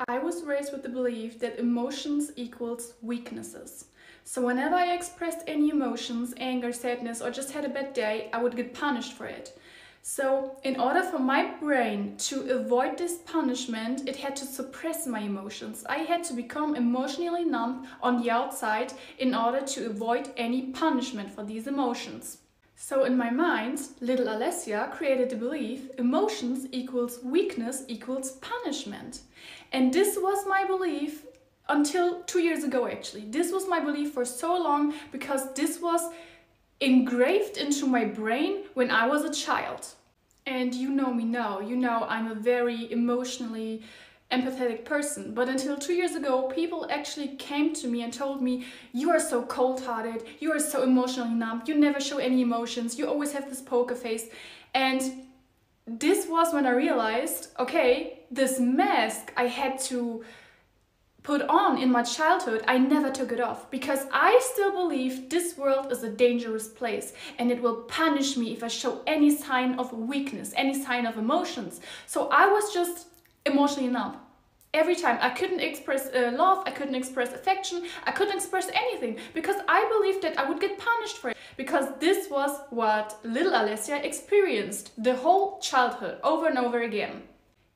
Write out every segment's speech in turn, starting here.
I was raised with the belief that emotions equals weaknesses. So whenever I expressed any emotions, anger, sadness, or just had a bad day, I would get punished for it. So in order for my brain to avoid this punishment, it had to suppress my emotions. I had to become emotionally numb on the outside in order to avoid any punishment for these emotions. So in my mind, little Alessia created the belief emotions equals weakness equals punishment. And this was my belief until 2 years ago actually. This was my belief for so long because this was engraved into my brain when I was a child. And you know me now, you know I'm a very emotionally empathetic person, but until 2 years ago people actually came to me and told me, you are so cold-hearted, you are so emotionally numb, you never show any emotions, you always have this poker face. And this was when I realized, okay, this mask I had to put on in my childhood, I never took it off because I still believe this world is a dangerous place and it will punish me if I show any sign of weakness, any sign of emotions. So I was just emotionally numb. Every time I couldn't express love, I couldn't express affection, I couldn't express anything because I believed that I would get punished for it. Because this was what little Alessia experienced the whole childhood over and over again.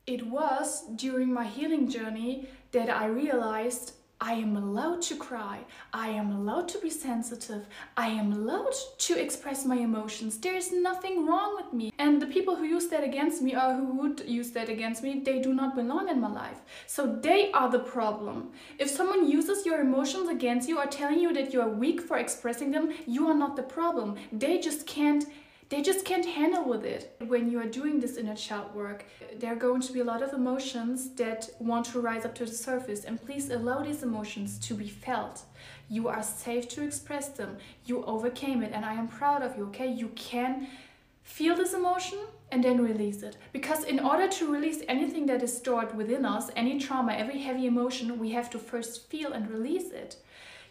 It was during my healing journey that I realized I am allowed to cry, I am allowed to be sensitive, I am allowed to express my emotions. There is nothing wrong with me. And the people who use that against me or who would use that against me, they do not belong in my life. So they are the problem. If someone uses your emotions against you or telling you that you are weak for expressing them, you are not the problem. They just can't handle with it. When you are doing this inner child work, there are going to be a lot of emotions that want to rise up to the surface, and please allow these emotions to be felt. You are safe to express them. You overcame it and I am proud of you, okay? You can feel this emotion and then release it. Because in order to release anything that is stored within us, any trauma, every heavy emotion, we have to first feel and release it.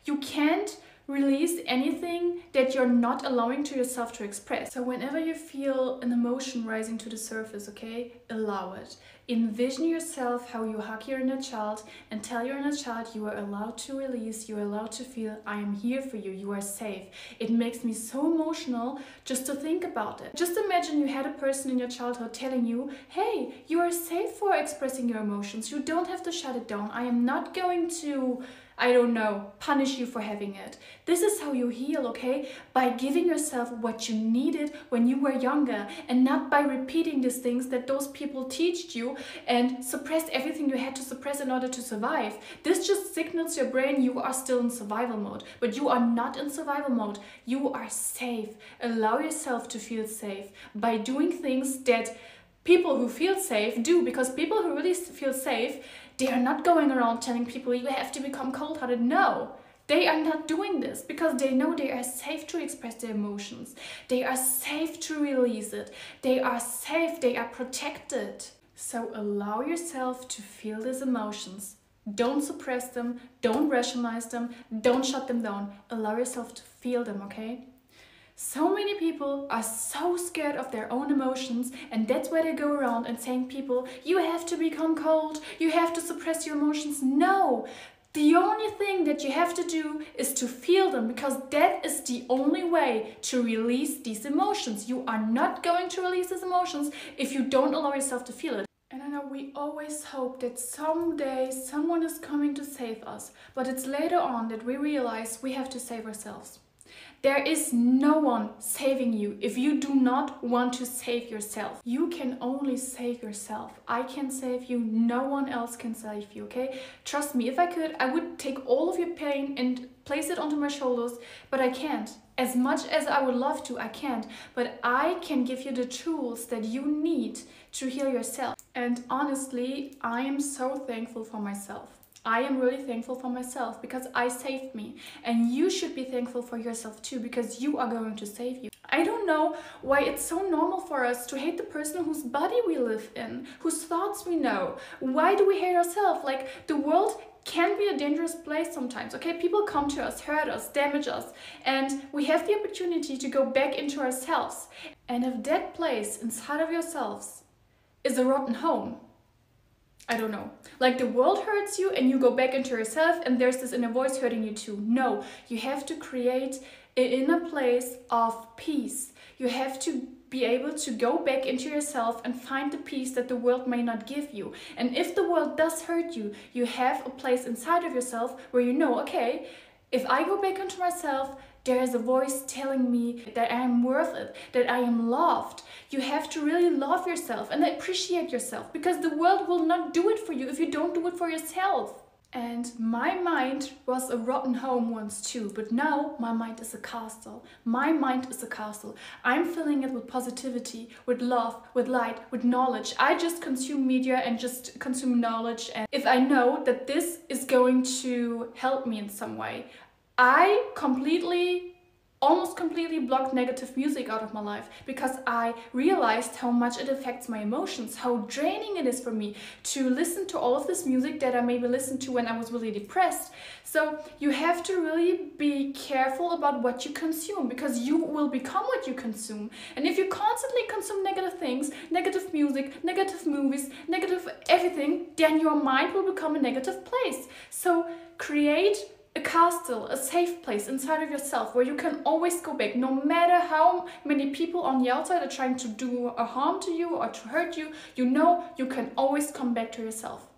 You can't release anything that you're not allowing to yourself to express. So whenever you feel an emotion rising to the surface, okay, allow it. Envision yourself how you hug your inner child and tell your inner child you are allowed to release, you are allowed to feel, I am here for you, you are safe. It makes me so emotional just to think about it. Just imagine you had a person in your childhood telling you, hey, you are safe for expressing your emotions, you don't have to shut it down, I am not going to, I don't know, punish you for having it. This is how you heal, okay? By giving yourself what you needed when you were younger and not by repeating these things that those people teached you and suppressed everything you had to suppress in order to survive. This just signals your brain you are still in survival mode, but you are not in survival mode. You are safe. Allow yourself to feel safe by doing things that people who feel safe do, because people who really feel safe, they are not going around telling people you have to become cold-hearted. No, they are not doing this because they know they are safe to express their emotions. They are safe to release it. They are safe, they are protected. So allow yourself to feel these emotions. Don't suppress them, don't rationalize them, don't shut them down. Allow yourself to feel them, okay? So many people are so scared of their own emotions, and that's why they go around and saying people, you have to become cold, you have to suppress your emotions. No! The only thing that you have to do is to feel them, because that is the only way to release these emotions. You are not going to release these emotions if you don't allow yourself to feel it. And I know we always hope that someday someone is coming to save us, but it's later on that we realize we have to save ourselves. There is no one saving you if you do not want to save yourself. You can only save yourself. I can save you, no one else can save you, okay? Trust me, if I could, I would take all of your pain and place it onto my shoulders, but I can't. As much as I would love to, I can't. But I can give you the tools that you need to heal yourself. And honestly, I am so thankful for myself. I am really thankful for myself because I saved me, and you should be thankful for yourself too because you are going to save you. I don't know why it's so normal for us to hate the person whose body we live in, whose thoughts we know. Why do we hate ourselves? Like, the world can be a dangerous place sometimes, okay? People come to us, hurt us, damage us, and we have the opportunity to go back into ourselves. And if that place inside of yourselves is a rotten home, I don't know. Like the world hurts you and you go back into yourself and there's this inner voice hurting you too. No, you have to create an inner place of peace. You have to be able to go back into yourself and find the peace that the world may not give you. And if the world does hurt you, you have a place inside of yourself where you know, okay, if I go back into myself, there is a voice telling me that I am worth it, that I am loved. You have to really love yourself and appreciate yourself, because the world will not do it for you if you don't do it for yourself. And my mind was a rotten home once too, but now my mind is a castle. My mind is a castle. I'm filling it with positivity, with love, with light, with knowledge. I just consume media and just consume knowledge. And if I know that this is going to help me in some way, I almost completely blocked negative music out of my life, because I realized how much it affects my emotions, how draining it is for me to listen to all of this music that I maybe listened to when I was really depressed. So you have to really be careful about what you consume, because you will become what you consume. And if you constantly consume negative things, negative music, negative movies, negative everything, then your mind will become a negative place. So create a castle, a safe place inside of yourself where you can always go back, no matter how many people on the outside are trying to do a harm to you or to hurt you. You know you can always come back to yourself.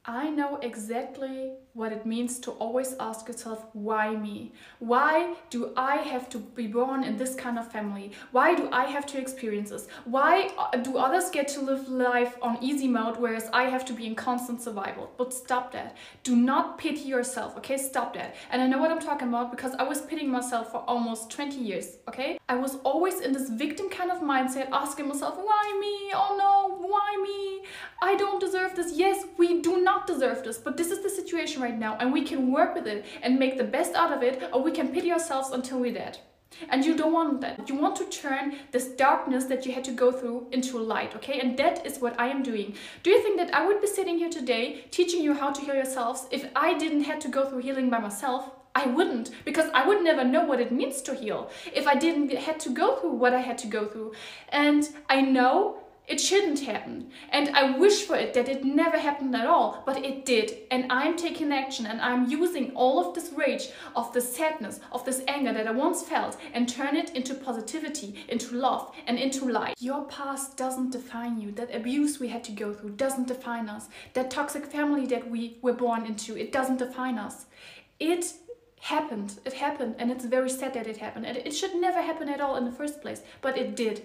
I know exactly what it means to always ask yourself, why me? Why do I have to be born in this kind of family? Why do I have to experience this? Why do others get to live life on easy mode, whereas I have to be in constant survival? But stop that. Do not pity yourself, okay? Stop that. And I know what I'm talking about, because I was pitying myself for almost 20 years, okay? I was always in this victim kind of mindset, asking myself, why me? Oh no, why me? I don't deserve this. Yes, we do not deserve this, but this is the situation right now, and we can work with it and make the best out of it, or we can pity ourselves until we're dead. And you don't want that. You want to turn this darkness that you had to go through into light, okay? And that is what I am doing. Do you think that I would be sitting here today teaching you how to heal yourselves if I didn't have to go through healing by myself? I wouldn't, because I would never know what it means to heal if I didn't had to go through what I had to go through. And I know it shouldn't happen, and I wish for it that it never happened at all, but it did. And I'm taking action, and I'm using all of this rage, of this sadness, of this anger that I once felt, and turn it into positivity, into love, and into light. Your past doesn't define you. That abuse we had to go through doesn't define us. That toxic family that we were born into, it doesn't define us. It happened, and it's very sad that it happened, and it should never happen at all in the first place, but it did.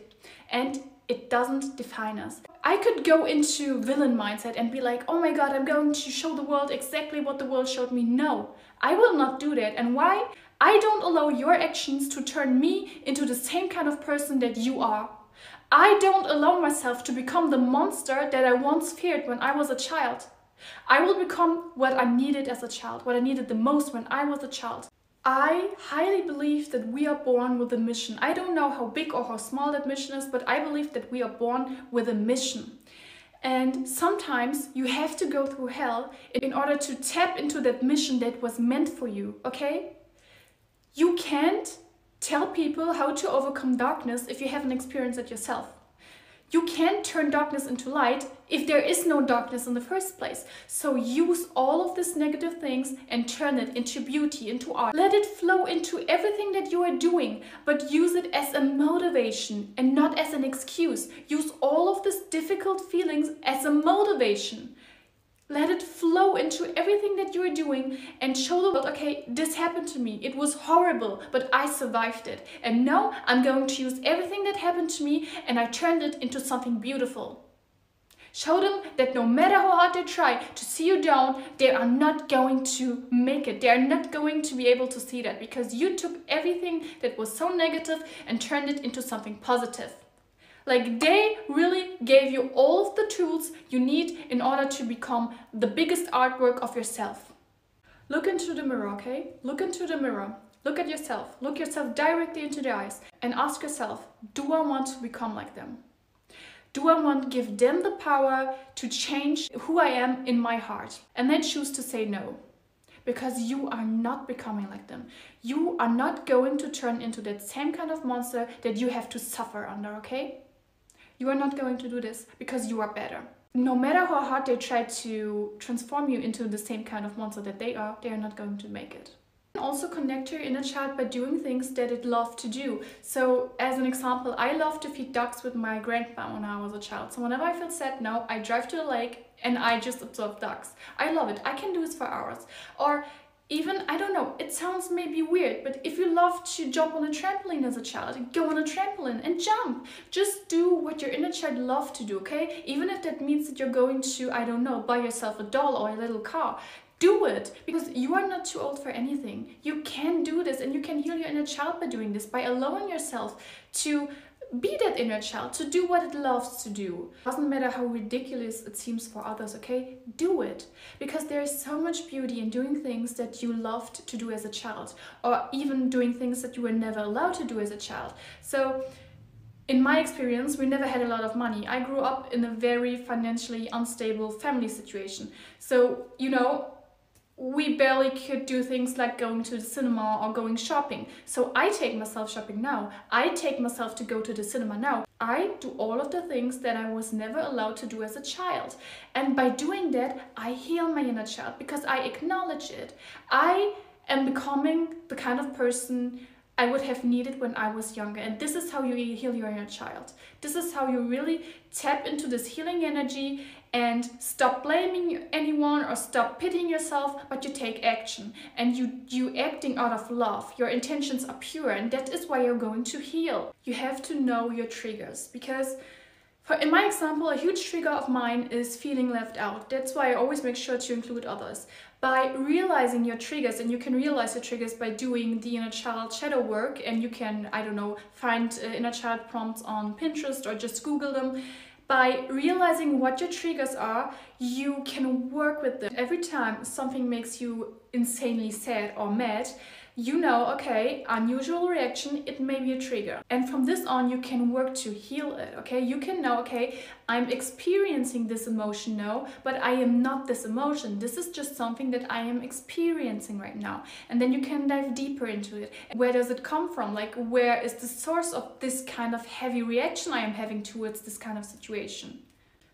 And it doesn't define us. I could go into villain mindset and be like, oh my god, I'm going to show the world exactly what the world showed me. No, I will not do that. And why? I don't allow your actions to turn me into the same kind of person that you are. I don't allow myself to become the monster that I once feared when I was a child. I will become what I needed as a child, what I needed the most when I was a child. I highly believe that we are born with a mission. I don't know how big or how small that mission is, but I believe that we are born with a mission. And sometimes you have to go through hell in order to tap into that mission that was meant for you, okay? You can't tell people how to overcome darkness if you haven't experienced it yourself. You can't turn darkness into light if there is no darkness in the first place. So use all of these negative things and turn it into beauty, into art. Let it flow into everything that you are doing, but use it as a motivation and not as an excuse. Use all of these difficult feelings as a motivation. Let it flow into everything that you are doing and show the world, okay, this happened to me. It was horrible, but I survived it. And now I'm going to use everything that happened to me and I turned it into something beautiful. Show them that no matter how hard they try to see you down, they are not going to make it. They are not going to be able to see that, because you took everything that was so negative and turned it into something positive. Like, they really gave you all of the tools you need in order to become the biggest artwork of yourself. Look into the mirror, okay? Look into the mirror. Look at yourself. Look yourself directly into the eyes and ask yourself, do I want to become like them? Do I want to give them the power to change who I am in my heart? And then choose to say no. Because you are not becoming like them. You are not going to turn into that same kind of monster that you have to suffer under, okay? You are not going to do this because you are better. No matter how hard they try to transform you into the same kind of monster that they are not going to make it. You can also connect to your inner child by doing things that it loved to do. So as an example, I loved to feed ducks with my grandpa when I was a child. So whenever I feel sad now, I drive to the lake and I just observe ducks. I love it. I can do this for hours. Or even, I don't know, it sounds maybe weird, but if you love to jump on a trampoline as a child, go on a trampoline and jump. Just do what your inner child loves to do, okay? Even if that means that you're going to, I don't know, buy yourself a doll or a little car. Do it, because you are not too old for anything. You can do this, and you can heal your inner child by doing this, by allowing yourself to be that inner child, to do what it loves to do. Doesn't matter how ridiculous it seems for others, okay? Do it, because there is so much beauty in doing things that you loved to do as a child, or even doing things that you were never allowed to do as a child. So in my experience, we never had a lot of money. I grew up in a very financially unstable family situation. So, you know, we barely could do things like going to the cinema or going shopping. So I take myself shopping now. I take myself to go to the cinema now. I do all of the things that I was never allowed to do as a child. And by doing that, I heal my inner child because I acknowledge it. I am becoming the kind of person I would have needed when I was younger. And this is how you heal your inner child. This is how you really tap into this healing energy and stop blaming anyone or stop pitying yourself, but you take action. And you acting out of love. Your intentions are pure, and that is why you're going to heal. You have to know your triggers, because in my example, a huge trigger of mine is feeling left out. That's why I always make sure to include others. By realizing your triggers, and you can realize your triggers by doing the inner child shadow work, and you can, I don't know, find inner child prompts on Pinterest or just Google them. By realizing what your triggers are, you can work with them. Every time something makes you insanely sad or mad, you know, okay, unusual reaction, it may be a trigger. And from this on, you can work to heal it, okay? You can know, okay, I'm experiencing this emotion now, but I am not this emotion. This is just something that I am experiencing right now. And then you can dive deeper into it. Where does it come from? Like, where is the source of this kind of heavy reaction I am having towards this kind of situation?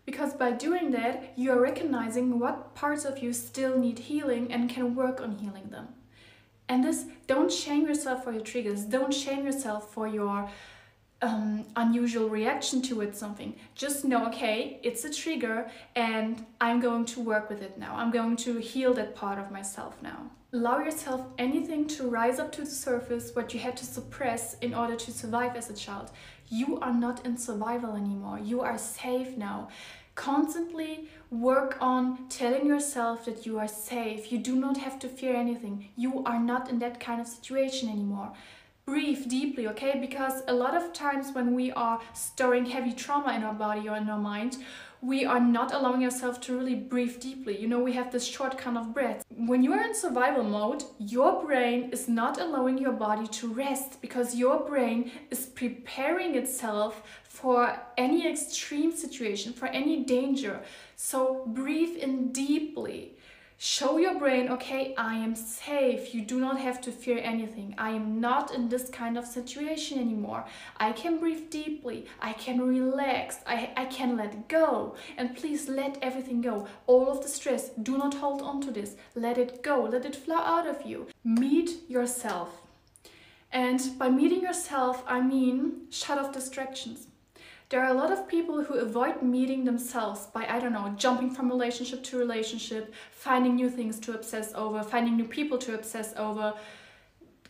Because by doing that, you are recognizing what parts of you still need healing and can work on healing them. And this, don't shame yourself for your triggers. Don't shame yourself for your unusual reaction towards something. Just know, okay, it's a trigger and I'm going to work with it now. I'm going to heal that part of myself now. Allow yourself anything to rise up to the surface, what you had to suppress in order to survive as a child. You are not in survival anymore. You are safe now. Constantly work on telling yourself that you are safe. You do not have to fear anything. You are not in that kind of situation anymore. Breathe deeply, okay? Because a lot of times when we are storing heavy trauma in our body or in our mind, we are not allowing ourselves to really breathe deeply. You know, we have this short kind of breath. When you are in survival mode, your brain is not allowing your body to rest, because your brain is preparing itself for any extreme situation, for any danger. So breathe in deeply. Show your brain, okay, I am safe. You do not have to fear anything. I am not in this kind of situation anymore. I can breathe deeply. I can relax. I can let go. And please let everything go. All of the stress, do not hold on to this. Let it go. Let it flow out of you. Meet yourself. And by meeting yourself, I mean shut off distractions. There are a lot of people who avoid meeting themselves by, I don't know, jumping from relationship to relationship, finding new things to obsess over, finding new people to obsess over,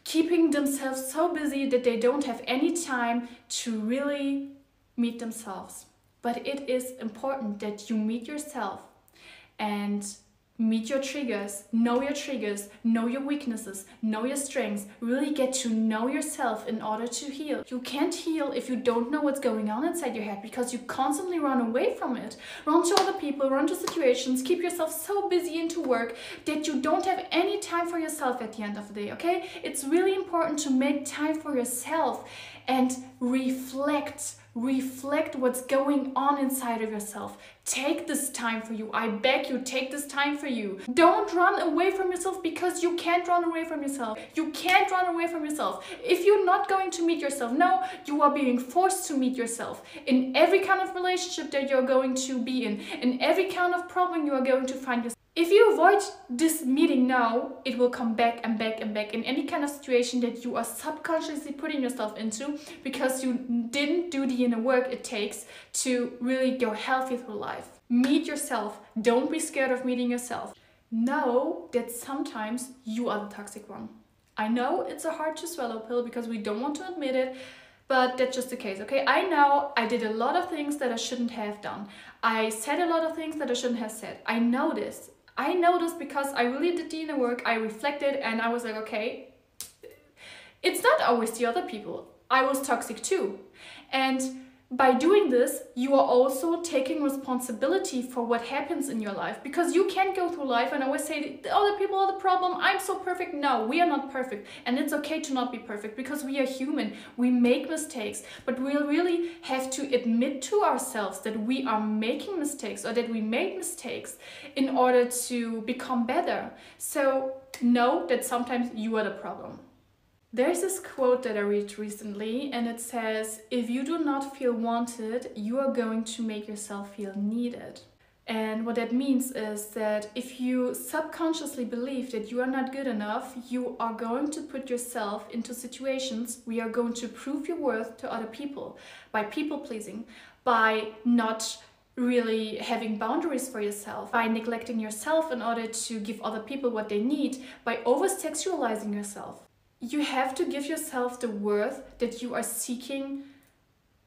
keeping themselves so busy that they don't have any time to really meet themselves. But it is important that you meet yourself and meet your triggers, know your weaknesses, know your strengths, really get to know yourself in order to heal. You can't heal if you don't know what's going on inside your head, because you constantly run away from it. Run to other people, run to situations, keep yourself so busy into work that you don't have any time for yourself at the end of the day, okay? It's really important to make time for yourself. and reflect what's going on inside of yourself. Take this time for you. I beg you, take this time for you. Don't run away from yourself, because you can't run away from yourself. You can't run away from yourself. If you're not going to meet yourself, no, you are being forced to meet yourself. In every kind of relationship that you're going to be in every kind of problem you are going to find yourself. If you avoid this meeting now, it will come back and back and back in any kind of situation that you are subconsciously putting yourself into, because you didn't do the inner work it takes to really go healthy through life. Meet yourself. Don't be scared of meeting yourself. Know that sometimes you are the toxic one. I know it's a hard to swallow pill because we don't want to admit it, but that's just the case, okay? I know I did a lot of things that I shouldn't have done. I said a lot of things that I shouldn't have said. I know this. I know this because I really did the inner work. I reflected and I was like, okay, it's not always the other people. I was toxic too. And by doing this, you are also taking responsibility for what happens in your life, because you can't go through life and always say the other people are the problem, I'm so perfect. No, we are not perfect, and it's okay to not be perfect, because we are human. We make mistakes, but we really have to admit to ourselves that we are making mistakes, or that we made mistakes, in order to become better. So know that sometimes you are the problem. There's this quote that I read recently, and it says, if you do not feel wanted, you are going to make yourself feel needed. And what that means is that if you subconsciously believe that you are not good enough, you are going to put yourself into situations where you are going to prove your worth to other people by people pleasing, by not really having boundaries for yourself, by neglecting yourself in order to give other people what they need, by over-sexualizing yourself. You have to give yourself the worth that you are seeking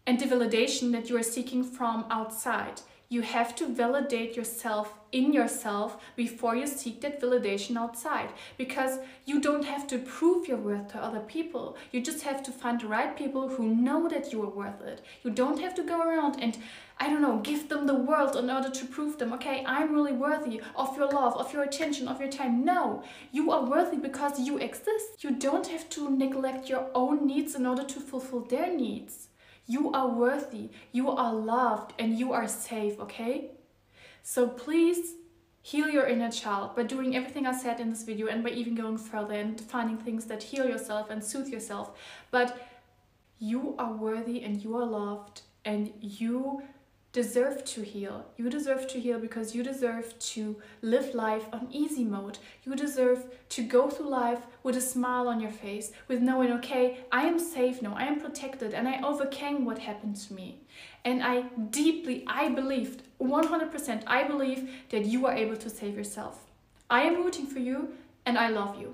and the validation that you are seeking from outside. You have to validate yourself in yourself before you seek that validation outside, because you don't have to prove your worth to other people. You just have to find the right people who know that you are worth it. You don't have to go around and, I don't know, give them the world in order to prove them, okay, I'm really worthy of your love, of your attention, of your time. No, you are worthy because you exist. You don't have to neglect your own needs in order to fulfill their needs. You are worthy, you are loved, and you are safe, okay? So please heal your inner child by doing everything I said in this video, and by even going further and finding things that heal yourself and soothe yourself. But you are worthy and you are loved, and you deserve to heal. You deserve to heal because you deserve to live life on easy mode. You deserve to go through life with a smile on your face, with knowing, okay, I am safe now, I am protected, and I overcame what happened to me. And I believed, 100%, I believe that you are able to save yourself. I am rooting for you, and I love you.